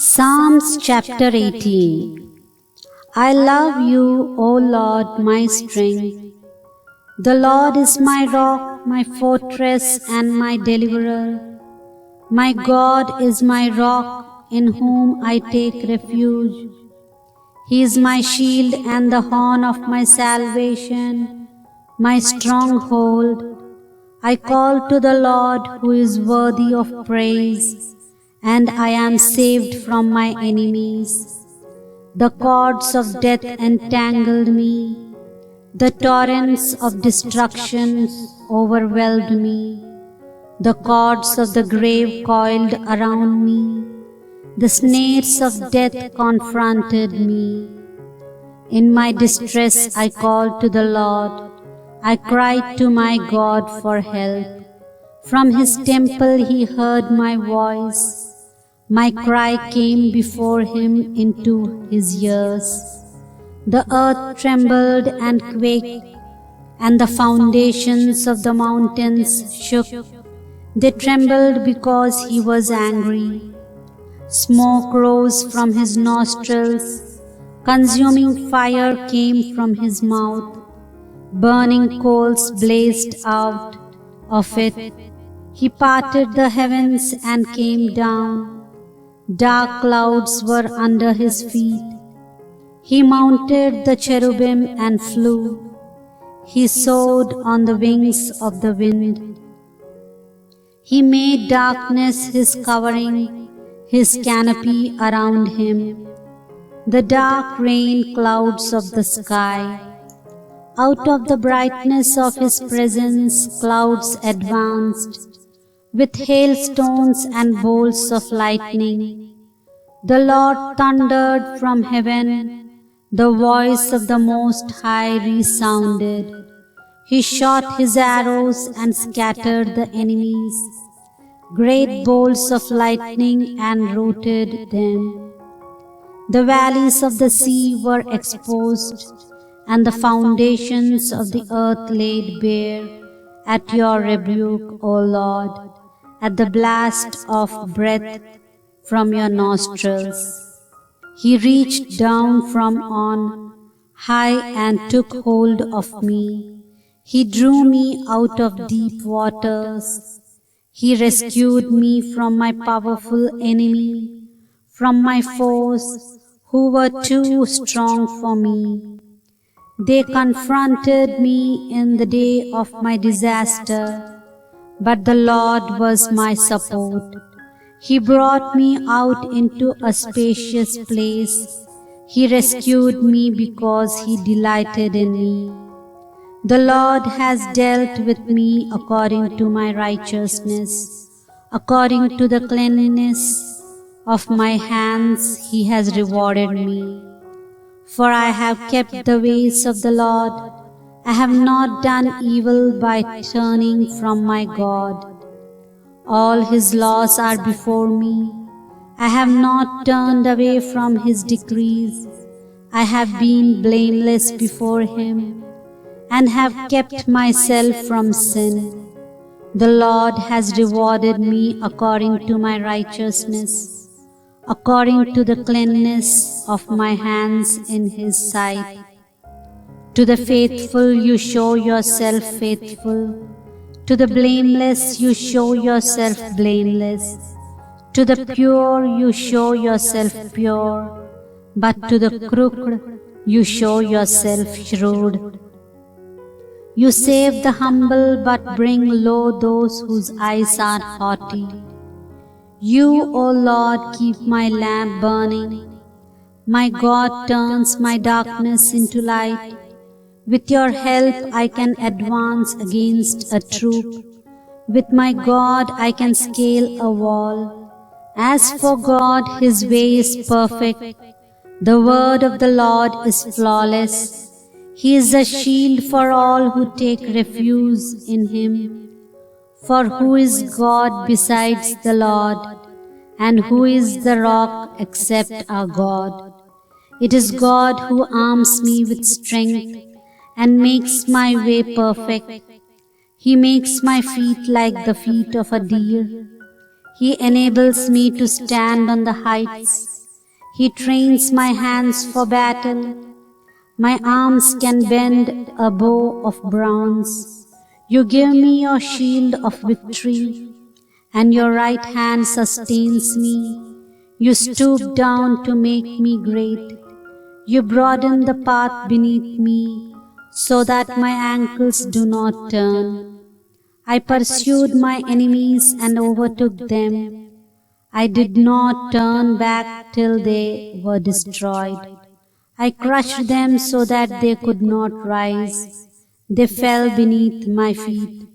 Psalms chapter 18. I love you, O Lord, my strength. The Lord is my rock, my fortress, and my deliverer. My God is my rock, in whom I take refuge. He is my shield and the horn of my salvation, my stronghold. I call to the Lord, who is worthy of praise, and I am saved from my enemies. The cords of death entangled me. The torrents of destruction overwhelmed me. The cords of the grave coiled around me. The snares of death confronted me. In my distress I called to the Lord. I cried to my God for help. From his temple he heard my voice. My cry came before him into his ears. The earth trembled and quaked, and the foundations of the mountains shook. They trembled because he was angry. Smoke rose from his nostrils. Consuming fire came from his mouth. Burning coals blazed out of it. He parted the heavens and came down. Dark clouds were under his feet. He mounted the cherubim and flew. He soared on the wings of the wind. He made darkness his covering, his canopy around him. The dark rain clouds of the sky. Out of the brightness of his presence clouds advanced, with hailstones and bolts of lightning. The Lord thundered from heaven. The voice of the Most High resounded. He shot his arrows and scattered the enemies. Great bolts of lightning enrooted them. The valleys of the sea were exposed, and the foundations of the earth laid bare at your rebuke, O Lord, at the blast of breath from your nostrils. He reached down from on high and took hold of me. He drew me out of deep waters. He rescued me from my powerful enemy, from my foes who were too strong for me. They confronted me in the day of my disaster, but the Lord was my support. He brought me out into a spacious place. He rescued me because he delighted in me. The Lord has dealt with me according to my righteousness. According to the cleanliness of my hands he has rewarded me. For I have kept the ways of the Lord. I have not done evil by turning from my God. All his laws are before me. I have not turned away from his decrees. I have been blameless before him, and have kept myself from sin. The Lord has rewarded me according to my righteousness, according to the cleanness of my hands in his sight. To the faithful you show yourself faithful. To the blameless you show yourself blameless. To the pure you show yourself pure. But to the crooked you show yourself shrewd. You save the humble but bring low those whose eyes are haughty. You, O Lord, keep my lamp burning. My God turns my darkness into light. With your help I can advance against a troop. With my God I can scale a wall. As for God, his way is perfect. The word of the Lord is flawless. He is a shield for all who take refuge in him. For who is God besides the Lord? And who is the rock except our God? It is God who arms me with strength and makes my way perfect. He makes my feet like the feet of a deer. He enables me to stand on the heights. He trains my hands for battle. My arms can bend a bow of bronze. You give me your shield of victory, and your right hand sustains me. You stoop down to make me great. You broaden the path beneath me, so that my ankles do not turn. I pursued my enemies and overtook them. I did not turn back till they were destroyed. I crushed them so that they could not rise. They fell beneath my feet.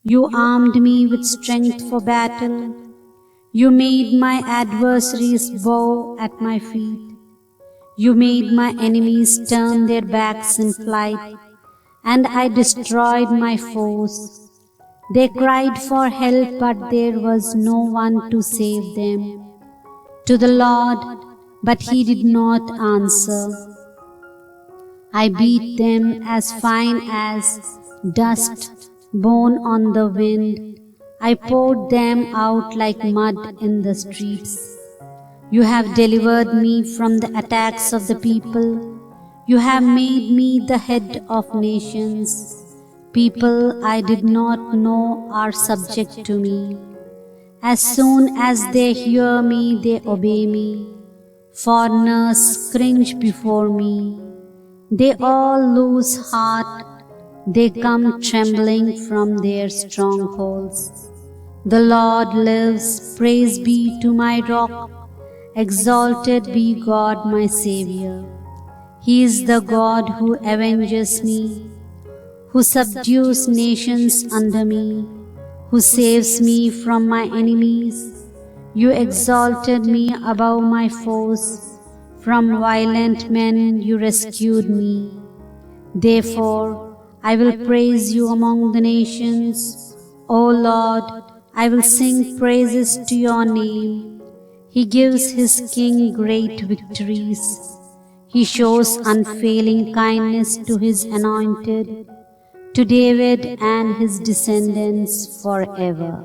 You armed me with strength for battle. You made my adversaries bow at my feet. You made my enemies turn their backs in flight, and I destroyed my foes. They cried for help, but there was no one to save them. To the Lord, but He did not answer. I beat them as fine as dust borne on the wind. I poured them out like mud in the streets. You have delivered me from the attacks of the people. You have made me the head of nations. People I did not know are subject to me. As soon as they hear me, they obey me. Foreigners cringe before me. They all lose heart. They come trembling from their strongholds. The Lord lives, praise be to my rock. Exalted be God my Saviour. He is the God who avenges me, who subdues nations under me, who saves me from my enemies. You exalted me above my foes. From violent men you rescued me. Therefore, I will praise you among the nations. O Lord, I will sing praises to your name. He gives his king great victories. He shows unfailing kindness to his anointed, to David and his descendants forever.